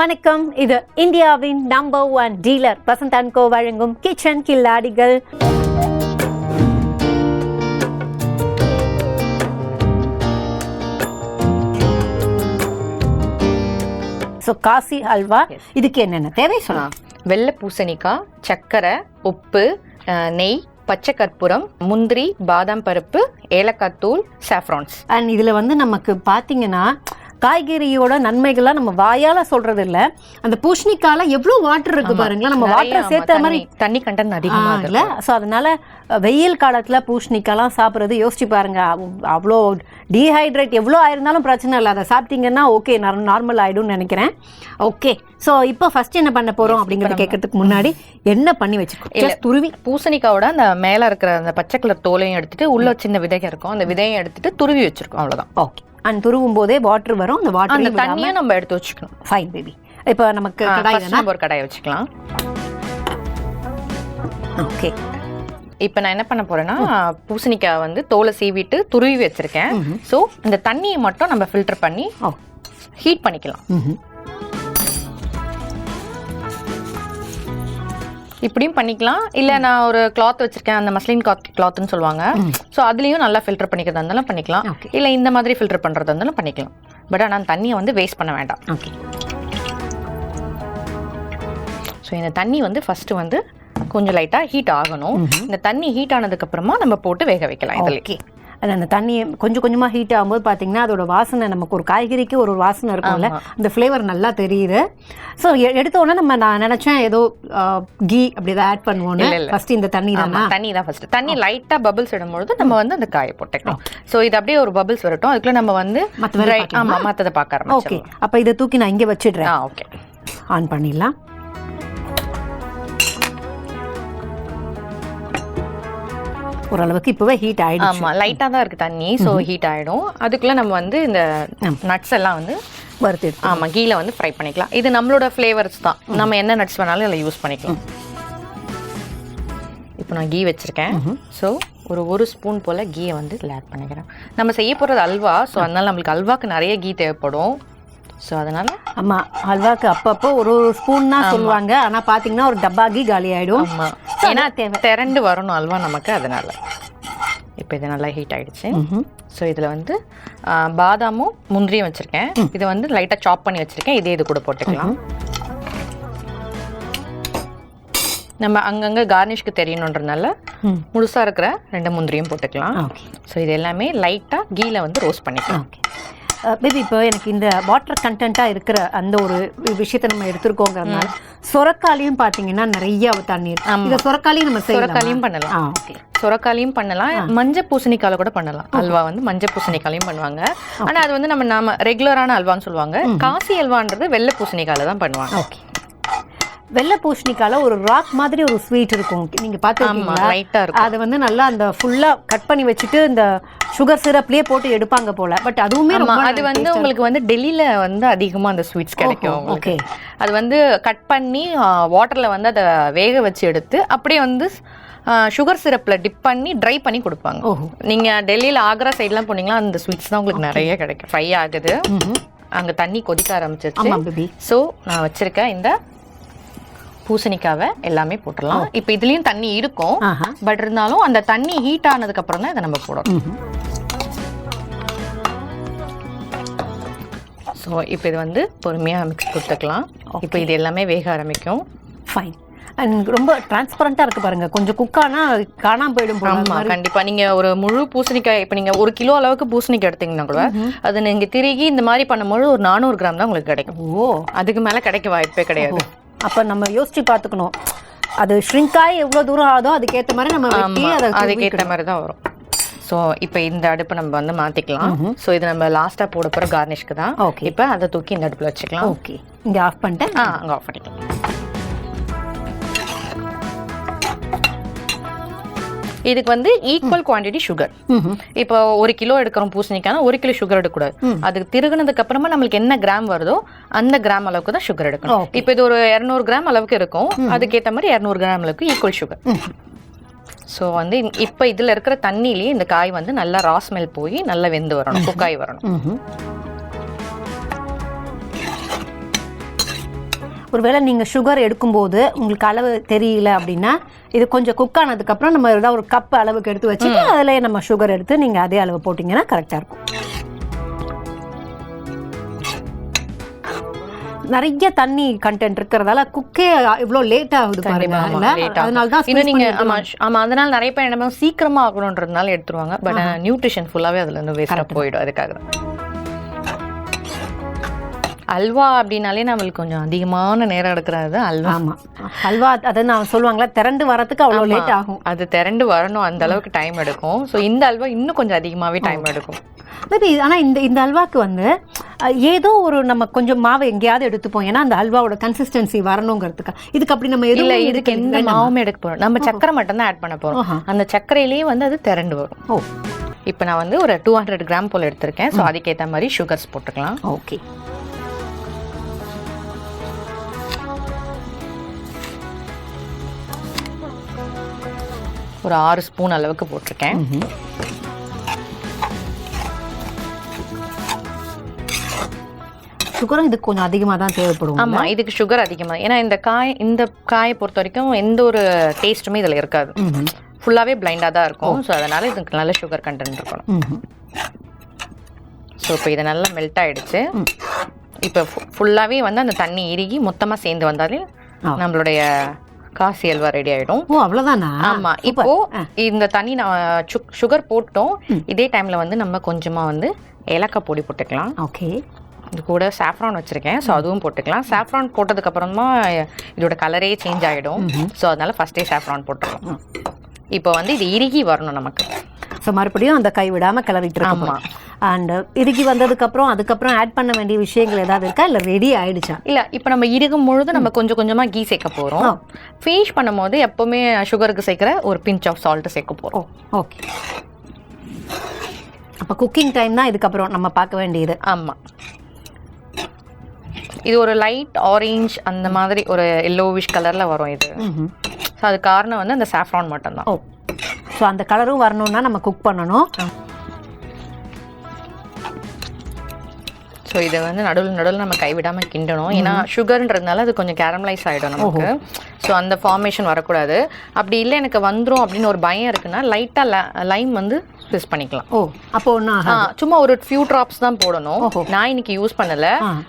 வணக்கம். இது இந்தியாவின் நம்பர் 1 டீலர் வசந்த் அண்ட் கோ வழங்கும் கிச்சன் கில்லாடிகள். காசி ஹல்வா, இதுக்கு என்னென்ன தேவை சொல்லலாம்? வெள்ளை பூசணிக்காய், சர்க்கரை, உப்பு, நெய், பச்சை கற்பூரம், முந்திரி, பாதாம் பருப்பு, ஏலக்காய் தூள், சாஃப்ரான்ஸ். அண்ட் இதில் வந்து நமக்கு பார்த்தீங்கன்னா காய்கறியோட நன்மைகள்லாம் நம்ம வாயால சொல்றது இல்ல. அந்த பூசணிக்கால எவ்வளவு வாட்டர் இருக்கு பாருங்களா, நம்ம வாட்டர் சேர்த்த மாதிரி தண்ணி கண்டென்ட் அதிகமா இல்ல. ஸோ அதனால வெயில் காலத்துல பூசணிக்காலாம் சாப்பிட்றது யோசிச்சு பாருங்க. அவ்வளோ டீஹைட்ரேட் எவ்வளோ ஆயிருந்தாலும் பிரச்சனை இல்லை, அதை சாப்பிட்டீங்கன்னா ஓகே நார்மல் ஆயிடும்னு நினைக்கிறேன். ஓகே, ஸோ இப்போ ஃபர்ஸ்ட் என்ன பண்ண போறோம் அப்படிங்கறத கேட்கறதுக்கு முன்னாடி என்ன பண்ணி வச்சுக்கோ? துருவி பூசணிக்காவோட அந்த மேல இருக்கிற அந்த பச்சை கலர் தோலையும் எடுத்துட்டு உள்ள சின்ன விதைகள் இருக்கும், அந்த விதையை எடுத்துட்டு துருவி வச்சிருக்கோம், அவ்வளவுதான். ஓகே, அண்ட் துருவும் போதே வாட்டர் வரும், அந்த வாட்டர் தண்ணியை நம்ம எடுத்து வச்சுக்கணும். Fine baby. இப்போ நமக்கு ஒரு கடாயை வச்சுக்கலாம். ஓகே, இப்போ நான் என்ன பண்ண போறேன்னா பூசணிக்காய் வந்து தோலை சீவிட்டு துருவி வச்சிருக்கேன். ஸோ இந்த தண்ணியை மட்டும் நம்ம ஃபில்டர் பண்ணி ஹீட் பண்ணிக்கலாம். இப்படியும் பண்ணிக்கலாம், இல்ல நான் ஒரு கிளாத் வச்சிருக்கேன், அந்த மஸ்லின் கிளாத்னு சொல்லுவாங்க. ஸோ அதுலயும் நல்லா ஃபில்டர் பண்ணிக்கிறதா இருந்தாலும் பண்ணிக்கலாம், இல்ல இந்த மாதிரி ஃபில்டர் பண்றதா இருந்தாலும் பண்ணிக்கலாம். பட் ஆனால் தண்ணியை வந்து வேஸ்ட் பண்ண வேண்டாம். ஓகே, ஸோ இந்த தண்ணி வந்து ஃபர்ஸ்ட் வந்து கொஞ்சம் லைட்டா ஹீட் ஆகணும். இந்த தண்ணி ஹீட் ஆனதுக்கு அப்புறமா நம்ம போட்டு வேக வைக்கலாம். இதுல அந்த தண்ணி கொஞ்சம் கொஞ்சமா ஹீட் ஆகும்போது பாத்தீங்கன்னா அதோட வாசனை, நமக்கு ஒரு காய்கறிக்கு ஒரு வாசனை இருக்கும்ல, அந்த ஃபிளேவர் நல்லா தெரியுது. ஸோ எடுத்த உடனே நான் நினைச்சேன் ஏதோ கீ அப்படி ஏதாவது ஆட் பண்ணுவோம்னு. ஃபர்ஸ்ட் இந்த தண்ணி தான் ஃபர்ஸ்ட் தண்ணி லைட்டா பபிள்ஸ் விடும்போது நம்ம வந்து அந்த காயை போட்டுக்கலாம். ஸோ இது அப்படியே ஒரு பபிள்ஸ் வரட்டும், அதுக்குள்ள நம்ம வந்து மற்றதை பார்க்க ஆரம்பிச்சோம். ஓகே, அப்ப இதை தூக்கி நான் இங்கே வச்சிடுறேன். ஓகே, ஆன் பண்ணிடலாம். ஓரளவுக்கு இப்பவே ஹீட் ஆயிடும். ஆமா, லைட்டா தான் இருக்கு தண்ணி, சோ ஹீட் ஆயிடும். அதுக்குள்ள நம்ம வந்து இந்த நட்ஸ் எல்லாம் வந்து வறுத்து கீழே வந்து ஃப்ரை பண்ணிக்கலாம். இது நம்மளோட ஃபிளேவர்ஸ் தான், நம்ம என்ன நட்ஸ் வேணாலும் இதில் யூஸ் பண்ணிக்கலாம். இப்போ நான் கீ வச்சிருக்கேன். ஸோ ஒரு ஸ்பூன் போல கீயை வந்து இதில் ஆட் பண்ணிக்கிறேன். நம்ம செய்ய போறது அல்வா, ஸோ அதனால நம்மளுக்கு அல்வாக்கு நிறைய கீ தேவைப்படும். ஸோ அதனால ஆமா, அல்வாக்கு அப்பப்போ ஒரு ஸ்பூன் தான் சொல்லுவாங்க, ஆனா பாத்தீங்கன்னா ஒரு டப்பா கீ காலி ஆயிடும். ஆமா, ஏன்னா திரண்டு வரணும் அல்வா நமக்கு, அதனால. இப்போ இது நல்லா ஹீட் ஆயிடுச்சு. ஸோ இதில் வந்து பாதாமும் முந்திரியும் வச்சிருக்கேன். இதை வந்து லைட்டாக சாப் பண்ணி வச்சிருக்கேன், இது கூட போட்டுக்கலாம். நம்ம அங்கங்கே கார்னிஷ்க்கு தெரியணுன்றதுனால முழுசாக இருக்கிற 2 முந்திரியும் போட்டுக்கலாம். ஸோ இது எல்லாமே லைட்டாக கீழே வந்து ரோஸ்ட் பண்ணிக்கலாம். பேபி, இப்போ எனக்கு இந்த வாட்டர் கண்டென்ட்டாக இருக்கிற அந்த ஒரு விஷயத்தை நம்ம எடுத்துருக்கோங்கிறதுனால சொரக்காலையும் பார்த்தீங்கன்னா நிறைய தண்ணீர். இந்த சொரக்காலையும் நம்ம சொரக்காலையும் பண்ணலாம். சொரக்காலையும் பண்ணலாம், மஞ்சள் பூசணிக்கால கூட பண்ணலாம். அல்வா வந்து மஞ்சள் பூசணிக்காலையும் பண்ணுவாங்க. ஆனால் அது வந்து நம்ம ரெகுலரான அல்வான்னு சொல்லுவாங்க. காசி அல்வான்றது வெள்ளை பூசணிக்கால தான் பண்ணுவாங்க. ஓகே, வெள்ளை பூசணிக்கால ஒரு ராக் மாதிரி ஒரு ஸ்வீட் இருக்கும், நீங்க பாத்துருக்கீங்களா? லைட்டா இருக்கும். அது வந்து நல்லா அந்த ஃபுல்லா கட் பண்ணி வச்சுட்டு இந்த சுகர் சிரப்லயே போட்டு எடுப்பாங்க போல. பட் அதுவுமே அது வந்து உங்களுக்கு வந்து டெல்லியில வந்து அதிகமா அந்த ஸ்வீட்ஸ் கிடைக்கும். ஓகே, அது வந்து கட் பண்ணி வாட்டர்ல வந்து அதை வேக வச்சு எடுத்து அப்படியே வந்து சுகர் சிரப்ல டிப் பண்ணி ட்ரை பண்ணி கொடுப்பாங்க. நீங்க டெல்லியில ஆக்ரா சைட்லாம் போனீங்கன்னா அந்த ஸ்வீட்ஸ் தான் உங்களுக்கு நிறைய கிடைக்கும். ஃப்ரை ஆகுது, அங்க தண்ணி கொதிக்க ஆரம்பிச்சிருச்சு. ஸோ நான் வச்சிருக்கேன் இந்த பூசணிக்காவை எல்லாமே போட்டுடலாம். இப்போ இதுலயும் தண்ணி இருக்கும், பட் இருந்தாலும் அந்த தண்ணி ஹீட் ஆனதுக்கு அப்புறம் தான் இதை நம்ம போடணும். ஸோ இப்போ இது வந்து பொறுமையாக மிக்ஸ் கொடுத்துக்கலாம். இப்போ இது எல்லாமே வேக ஆரம்பிக்கும். ஃபைன். அண்ட் ரொம்ப டிரான்ஸ்பரண்டா இருக்கு பாருங்க, கொஞ்சம் குக்கானா காணாம போயிடும். கண்டிப்பா நீங்க ஒரு முழு பூசணிக்காய், இப்போ நீங்க 1 கிலோ அளவுக்கு பூசணிக்காய் எடுத்தீங்கன்னா கூட அது நீங்க திருகி இந்த மாதிரி பண்ணும்போது ஒரு 400 கிராம் தான் உங்களுக்கு கிடைக்கும். ஓ, அதுக்கு மேல கிடைக்க வாய்ப்பே கிடையாது. அப்ப நம்ம யோசிச்சு பாத்துக்கணும், அது ஷ்ரிங்காய் எவ்வளவு தூரம் ஆகுதோ அதுக்கேற்ற மாதிரி நம்ம அதுக்கேற்ற மாதிரி தான் வரும். ஸோ இப்போ இந்த அடுப்பை நம்ம வந்து மாத்திக்கலாம். ஸோ இது நம்ம லாஸ்டா போட போற கார்னிஷ்க்கு தான். இப்போ அதை தூக்கி இந்த அடுப்புல வச்சுக்கலாம். ஓகே, இங்க ஆஃப் பண்ணிட்டேன். அங்க ஆஃப் பண்ணிக்கலாம். இதுக்கு வந்து ஈக்குவல் குவான்டிட்டி சுகர். இப்போ 1 கிலோ எடுக்கிறோம் பூசணிக்கான 1 கிலோ சுகர் எடுக்கக்கூடாது. அதுக்கு திருகுனதுக்கு அப்புறமா நம்மளுக்கு என்ன கிராம் வருதோ அந்த கிராம் அளவுக்கு தான் சுகர் எடுக்கணும். இப்போ இது ஒரு 200 கிராம் அளவுக்கு இருக்கும், அதுக்கேற்ற மாதிரி 200 கிராம் அளவுக்கு ஈக்குவல் சுகர். ஸோ வந்து இப்போ இதில் இருக்கிற தண்ணியிலேயே இந்த காய் வந்து நல்லா ரா ஸ்மெல் போய் நல்லா வெந்து வரணும், குக்காய் வரணும். ஒருவேளை நீங்கள் சுகர் எடுக்கும்போது உங்களுக்கு அளவு தெரியல அப்படின்னா இது கொஞ்சம் குக் ஆனதுக்கப்புறம் நம்ம ஏதாவது ஒரு கப் அளவுக்கு எடுத்து வச்சுட்டு அதிலே நம்ம சுகர் எடுத்து நீங்கள் அதே அளவு போட்டிங்கன்னா கரெக்டாக இருக்கும். நிறைய தண்ணி கண்டென்ட் இருக்கிறதால குக்கே இவ்வளோ லேட் ஆகுது பாருங்க. அதனால தான் இன்னும் நீங்க ஆமா அதனால நிறைய பேர் என்ன சீக்கிரமா ஆகணுன்றதுனால எடுத்துருவாங்க. பட் நியூட்ரிஷன் ஃபுல்லாவே அதுல இருந்து வேஸ்டா போயிடும். அதுக்காக தான் அல்வா அப்படின்னாலே நம்மளுக்கு கொஞ்சம் அதிகமான நேரம் எடுக்கிறது அல்வா. ஆமா அல்வா அதை நான் சொல்லுவாங்களா திரண்டு வரதுக்கு அவ்வளோ லேட் ஆகும். அது திரண்டு வரணும் அந்த அளவுக்கு டைம் எடுக்கும். ஸோ இந்த அல்வா இன்னும் கொஞ்சம் அதிகமாகவே டைம் எடுக்கும். மேபி ஆனால் இந்த அல்வாக்கு வந்து ஏதோ ஒரு நம்ம கொஞ்சம் மாவை எங்கேயாவது எடுத்துப்போம். ஏன்னா அந்த அல்வாவோட கன்சிஸ்டன்சி வரணுங்கிறதுக்கு. இதுக்கு அப்படி நம்ம இல்லை இதுக்கு எந்த மாவும் எடுக்க போகிறோம். நம்ம சக்கரை மட்டும் தான் ஆட் பண்ண போகிறோம். அந்த சர்க்கரையிலேயே வந்து அது திரண்டு வரும். ஓ இப்போ நான் வந்து ஒரு 200 கிராம் போல் எடுத்திருக்கேன். ஸோ அதுக்கேற்ற மாதிரி சுகர்ஸ் போட்டுக்கலாம். ஓகே ஒரு 6 ஸ்பூன் அளவுக்கு போட்டிருக்கேன். சுகரும் இதுக்கு கொஞ்சம் அதிகமாக தான் தேவைப்படும். ஆமாம் இதுக்கு சுகர் அதிகமாக. ஏன்னா இந்த காயை பொறுத்த வரைக்கும் எந்த ஒரு டேஸ்ட்டுமே இதில் இருக்காது. ஃபுல்லாகவே பிளைண்டாக தான் இருக்கும். ஸோ அதனால் இதுக்கு நல்ல சுகர் கண்டென்ட் இருக்கணும். ஸோ இப்போ இது நல்லா மெல்ட் ஆகிடுச்சு. இப்போ ஃபுல்லாகவே வந்து அந்த தண்ணி இறுகி மொத்தமாக சேர்ந்து வந்தாலே நம்மளுடைய காசி அல்வா ரெடி ஆகிடும். ஓ அவ்வளோதானா? ஆமாம் இப்போ இந்த தண்ணி நான் சுகர் போட்டோம். இதே டைமில் வந்து நம்ம கொஞ்சமாக வந்து ஏலக்காய் பொடி போட்டுக்கலாம். ஓகே இது கூட சாஃப்ரான் வச்சுருக்கேன். ஸோ அதுவும் போட்டுக்கலாம். சாஃப்ரான் போட்டதுக்கப்புறமா இதோட கலரே சேஞ்ச் ஆகிடும். ஸோ அதனால ஃபஸ்ட்டே சாஃப்ரான் போட்டுக்கலாம். இப்போ வந்து இது இறுகி வரணும் நமக்கு. ஸோ மறுபடியும் அந்த கை விடாமல் கிளறிட்டு இருக்கோம். அண்ட் இறுகி வந்ததுக்கப்புறம் அதுக்கப்புறம் ஆட் பண்ண வேண்டிய விஷயங்கள் ஏதாவது இருக்கா இல்லை ரெடி ஆயிடுச்சா? இல்லை இப்போ நம்ம இறுகும் பொழுது நம்ம கொஞ்சம் கொஞ்சமாக கீ சேர்க்க போகிறோம். ஃபினிஷ் பண்ணும் போது எப்போவுமே சுகருக்கு சேர்க்குற ஒரு பிஞ்ச் ஆஃப் சால்ட்டு சேர்க்க போகிறோம். ஓகே அப்போ குக்கிங் டைம் தான் இதுக்கப்புறம் நம்ம பார்க்க வேண்டியது. ஆமாம் இது ஒரு லைட் ஆரஞ்ச் அந்த மாதிரி ஒரு எல்லோவிஷ் கலரில் வரும் இது. ஸோ அது காரணம் வந்து அந்த சாஃப்ரான் மட்டும்தான். ஓ ஸோ அந்த கலரும் வரணும்னா நம்ம குக் பண்ணணும். ஸோ இதை வந்து நடுவில் நம்ம கைவிடாமல் கிண்டணும். ஏன்னா சுகர்ன்றதுனால அது கொஞ்சம் கேரமலைஸ் ஆகிடும் நமக்கு. ஸோ அந்த ஃபார்மேஷன் வரக்கூடாது. அப்படி இல்லை எனக்கு வந்துடும் அப்படின்னு ஒரு பயம் இருக்குன்னா லைட்டாக லைம் வந்து யூஸ் பண்ணிக்கலாம். ஓ அப்போ ஒன்றா சும்மா ஒரு ஃபியூ ட்ராப்ஸ் தான் போடணும். நான் இன்னைக்கு யூஸ் பண்ணல.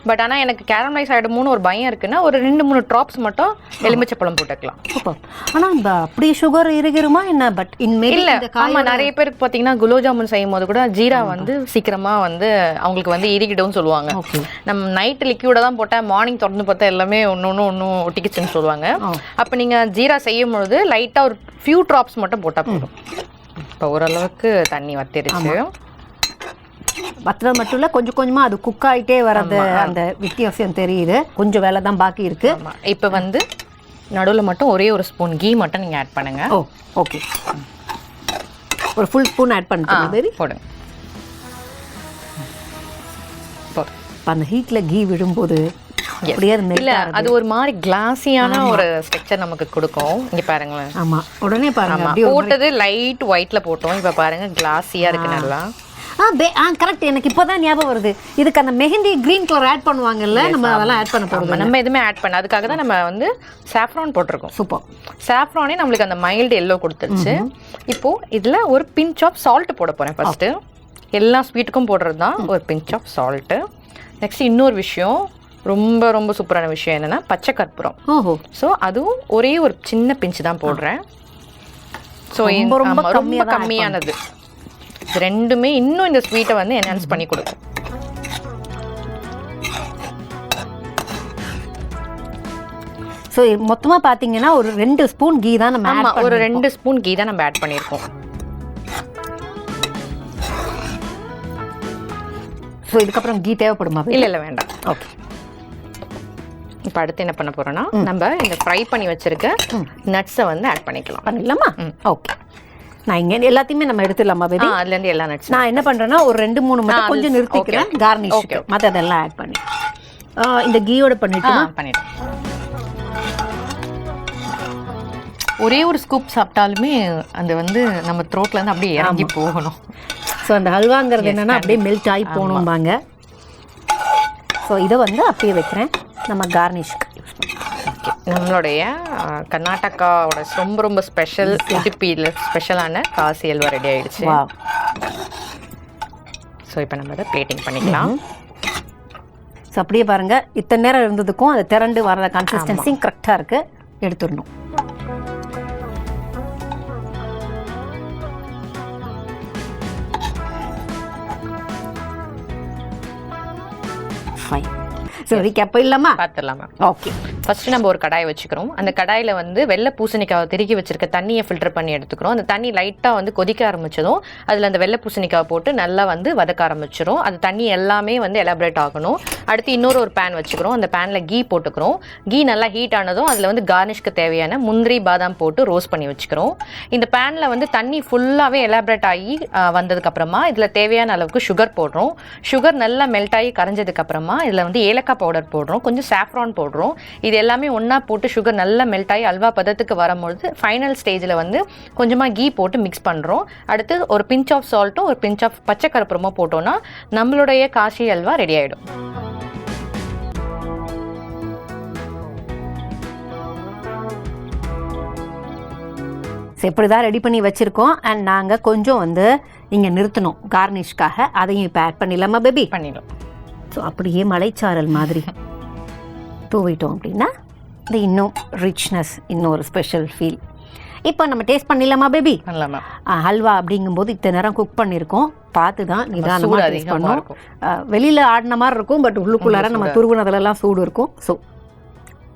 பட் ஆனால் எனக்கு கேரமலைஸ் ஆகிடுமோன்னு ஒரு பயம் இருக்குன்னா ஒரு 2-3 ட்ராப்ஸ் மட்டும் எலுமிச்சப்பழம் போட்டுக்கலாம். ஆனால் அப்படி சுகர் இருக்குமா என்ன? பட் இல்லை ஆமாம் நிறைய பேருக்கு பார்த்தீங்கன்னா குலோப் ஜாமுன் செய்யும் போது கூட ஜீரா வந்து சீக்கிரமாக வந்து அவங்களுக்கு வந்து இறுகிடும்னு சொல்லுவாங்க. நம்ம நைட் லிக்யூட தான் போட்டால் மார்னிங் தொடர்ந்து பார்த்தா எல்லாமே ஒன்றும் ஒட்டிக்கிச்சுன்னு சொல்லுவாங்க. அப்போ நீங்கள் ஜீரா செய்யும் பொழுது லைட்டாக ஒரு ஃபியூ ட்ராப்ஸ் மட்டும் போட்டால் போதும். இப்போ ஓரளவுக்கு தண்ணி வத்திருச்சு. வத்துறது மட்டும் இல்லை கொஞ்சம் கொஞ்சமாக அது குக் ஆகிட்டே வர்றது அந்த வித்தியாசம் தெரியுது. கொஞ்சம் வேலை தான் பாக்கி இருக்கு. இப்போ வந்து நடுவில் மட்டும் ஒரே ஒரு ஸ்பூன் கீ மட்டும் நீங்கள் ஆட் பண்ணுங்க. ஓ ஓகே ஒரு ஃபுல் ஸ்பூன் ஆட் பண்ணுங்க. போடுங்க. அந்த ஹீட்டில் கீ விடும்போது இல்ல அது ஒரு மாதிரி கிளாஸியான ஒரு ஸ்ட்ரக்சர் நமக்கு கொடுக்கும். இங்க பாருங்களேன். ஆமா உடனே பாருங்க போட்டது லைட் ஒயிட்ல போட்டோம். இப்ப பாருங்க கிளாஸியா இருக்கு நல்லா. கரெக்ட். எனக்கு இப்போதான் ஞாபகம் வருது. இதுக்கு அந்த மெஹந்தி கிரீன் கலர் ஆட் பண்ணுவாங்கல்ல, நம்ம அதெல்லாம் ஆட் பண்ண போறோம். நம்ம எதுவுமே ஆட் பண்ண அதுக்காக தான் நம்ம வந்து சாஃப்ரான் போட்டிருக்கோம். சூப்பர். சாஃப்ரானே நம்மளுக்கு அந்த மைல்டு எல்லோ கொடுத்துருச்சு. இப்போ இதுல ஒரு பிஞ்ச் ஆஃப் சால்ட் போட போறேன். ஃபர்ஸ்ட் எல்லா ஸ்வீட்டுக்கும் போடுறது தான் ஒரு பிஞ்ச் ஆஃப் சால்ட். நெக்ஸ்ட் இன்னொரு விஷயம் ரொம்ப ரொம்ப சூப்பரான விஷயம் என்னன்னா பச்சை கற்பூரம். ஸோ அதுவும் ஒரே ஒரு சின்ன பிஞ்சு தான் போடுறேன். ஸோ ரொம்ப கம்மியானது. இது ரெண்டுமே இன்னும் இந்த ஸ்வீட்டை வந்து என்ஹான்ஸ் பண்ணி கொடுக்கும். ஸோ மொத்தமாக பார்த்தீங்கன்னா ஒரு 2 ஸ்பூன் கீ தான் நம்ம ஒரு 2 ஸ்பூன் கீ தான் நம்ம ஆட் பண்ணியிருக்கோம். ஸோ இதுக்கப்புறம் கீ தேவைப்படுமா? இல்லை வேண்டாம். ஓகே இப்போ அடுத்து என்ன பண்ண போறோம்னா நம்ம இந்த ஃப்ரை பண்ணி வச்சிருக்க நட்ஸை வந்து ஆட் பண்ணிக்கலாமா? ஓகே நான் இங்கே எல்லாத்தையுமே நம்ம எடுத்துடலாமா? அதுலேருந்து எல்லா நட்ஸ் நான் என்ன பண்ணுறேன்னா ஒரு 2-3 மட்டும் கொஞ்சம் நிறுத்திக்கிறேன். கார்னிஷ் மற்றதெல்லாம் ஆட் பண்ணி இந்த கீயோட பண்ணிட்டேன். ஒரே ஒரு ஸ்கூப் சாப்பிட்டாலுமே அந்த வந்து நம்ம த்ரோட்ல இருந்து அப்படியே இறங்கி போகணும். ஸோ அந்த ஹல்வாங்கிறது என்னன்னா அப்படியே மெல்ட் ஆகி போகணும்பாங்க. ஸோ இதை வந்து அப்படியே வைக்கிறேன். நம்ம கார்னிஷ்க்கு யூஸ் பண்ணுறோம். ஓகே, நம்மளுடைய கர்நாடகாவோட ரொம்ப ரொம்ப ஸ்பெஷல் உடுப்பியில் ஸ்பெஷலான காசி அல்வா ரெடி ஆயிடுச்சு. ஸோ இப்போ நம்ம அதை பிளேட்டிங் பண்ணிக்கலாம். ஸோ அப்படியே பாருங்க, இத்தனை நேரம் இருந்ததுக்கும் அது திரண்டு வர கன்சிஸ்டன்சி கரெக்டாக இருக்கு. எடுத்துடணும். ஃபைன். ஸோ ரீகேப் இல்லாமா பார்த்துடலாம் மேம். ஓகே, ஃபர்ஸ்ட் நம்ம ஒரு கடாய் வச்சுக்கிறோம். அந்த கடாயில் வந்து வெள்ளை பூசணிக்காவை திருக்கி வச்சிருக்க தண்ணியை ஃபில்டர் பண்ணி எடுத்துக்கிறோம். அந்த தண்ணி லைட்டாக வந்து கொதிக்க ஆரம்பிச்சதும் அதில் அந்த வெள்ளை பூசணிக்காவை போட்டு நல்லா வந்து வதக்க ஆரம்பிச்சிடும். அந்த தண்ணி எல்லாமே வந்து எலாபரேட் ஆகணும். அடுத்து இன்னொரு ஒரு பேன் வச்சுக்கிறோம். அந்த பேனில் கீ போட்டுக்கிறோம். கீ நல்லா ஹீட் ஆனதும் அதில் வந்து கார்னிஷ்க்கு தேவையான முந்திரி பாதாம் போட்டு ரோஸ்ட் பண்ணி வச்சுக்கிறோம். இந்த பேனில் வந்து தண்ணி ஃபுல்லாகவே எலாபரேட் ஆகி வந்ததுக்கப்புறமா இதில் தேவையான அளவுக்கு சுகர் போடுறோம். சுகர் நல்லா மெல்ட் ஆகி கரைஞ்சதுக்கப்புறமா இதில் வந்து ஏலக்காய் பவுடர் போடுறோம், கொஞ்சம் சாஃப்ரான் போடுறோம். இது எல்லாமே ஒன்றா போட்டு சுகர் நல்லா மெல்ட் ஆகி அல்வா பதத்துக்கு வரும்பொழுது ஃபைனல் ஸ்டேஜில் வந்து கொஞ்சமாக கீ போட்டு மிக்ஸ் பண்ணுறோம். அடுத்து ஒரு பிஞ்ச் ஆஃப் சால்ட்டும் ஒரு பிஞ்ச் ஆஃப் பச்சை கருப்புறமோ போட்டோன்னா நம்மளுடைய காசி அல்வா ரெடி ஆகிடும். இப்படி தான் ரெடி பண்ணி வச்சுருக்கோம். அண்ட் நாங்கள் கொஞ்சம் வந்து இங்கே நிறுத்தணும் கார்னிஷ்காக. அதையும் இப்போ ஆட் பண்ணிடலாமா பேபி? பண்ணிடும். ஸோ அப்படியே மலைச்சாரல் மாதிரி தூவிட்டோம் அப்படின்னா இது இன்னும் ரிச்னஸ், இன்னும் ஒரு ஸ்பெஷல் ஃபீல். இப்போ நம்ம டேஸ்ட் பண்ணிடலாமா பேபி? பண்ணலாமா? ஹல்வா அப்படிங்கும்போது இத்தனை நேரம் குக் பண்ணியிருக்கோம், பார்த்து தான் நிதானமாக டேஸ்ட் பண்ணோம். வெளியில் ஆடின மாதிரி இருக்கும், பட் உள்ளுக்குள்ளார நம்ம துருவுனதுலலாம் சூடு இருக்கும். ஸோ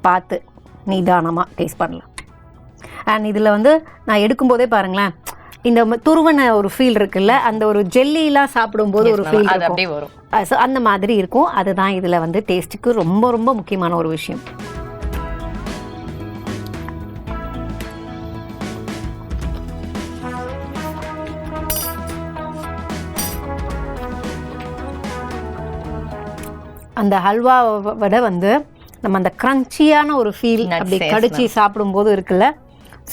பார்த்து நிதானமாக டேஸ்ட் பண்ணலாம். அண்ட் இதில் வந்து நான் எடுக்கும்போதே பாருங்களேன், இந்த துருவன ஒரு ஃபீல் இருக்குல்ல, அந்த ஒரு ஜெல்லிலாம் சாப்பிடும்போது ஒரு ஃபீல் அப்படியே வரும். ஸோ அந்த மாதிரி இருக்கும். அதுதான் இதில் வந்து டேஸ்ட்டுக்கு ரொம்ப ரொம்ப முக்கியமான ஒரு விஷயம். அந்த ஹல்வாவை விட வந்து நம்ம அந்த கிரன்ச்சியான ஒரு ஃபீல் அப்படி கடிச்சு சாப்பிடும்போது இருக்குல்ல,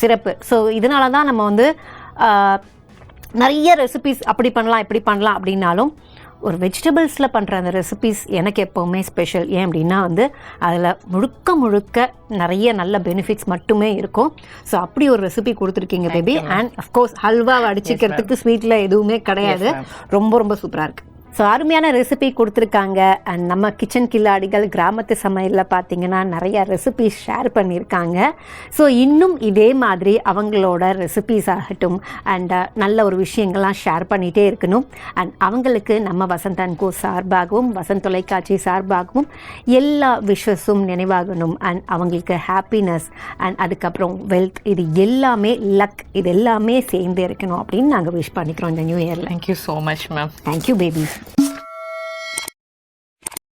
சிறப்பு. ஸோ இதனால தான் நம்ம வந்து நிறைய ரெசிபிஸ் அப்படி பண்ணலாம் இப்படி பண்ணலாம் அப்படின்னாலும் ஒரு வெஜிடபிள்ஸில் பண்ணுற அந்த ரெசிபிஸ் எனக்கு எப்போவுமே ஸ்பெஷல். ஏன் அப்படின்னா வந்து அதில் முழுக்க முழுக்க நிறைய நல்ல பெனிஃபிட்ஸ் மட்டுமே இருக்கும். ஸோ அப்படி ஒரு ரெசிபி கொடுத்துருக்கீங்க பேபி. அண்ட் அஃப்கோர்ஸ் ஹல்வாவை அடிச்சுக்கிறதுக்கு ஸ்வீட்டில் எதுவுமே கிடையாது. ரொம்ப ரொம்ப சூப்பராக இருக்குது. ஸோ அருமையான ரெசிபி கொடுத்துருக்காங்க. அண்ட் நம்ம கிச்சன் கில்லாடிகள் கிராமத்து சமையலில் பார்த்தீங்கன்னா நிறையா ரெசிபிஸ் ஷேர் பண்ணியிருக்காங்க. ஸோ இன்னும் இதே மாதிரி அவங்களோட ரெசிபிஸ் ஆகட்டும் அண்ட் நல்ல ஒரு விஷயங்கள்லாம் ஷேர் பண்ணிகிட்டே இருக்கணும். அண்ட் அவங்களுக்கு நம்ம வசந்த் அண்ட் கோ சார்பாகவும் வசந்த் தொலைக்காட்சி சார்பாகவும் எல்லா விஷஸும் நினைவாகணும். அண்ட் அவங்களுக்கு ஹாப்பினஸ் அண்ட் அதுக்கப்புறம் வெல்த், இது எல்லாமே லக், இது எல்லாமே சேர்ந்து இருக்கணும் அப்படின்னு நாங்கள் விஷ் பண்ணிக்கிறோம் இந்த நியூ இயரில். Thank you so much ma'am. Thank you baby.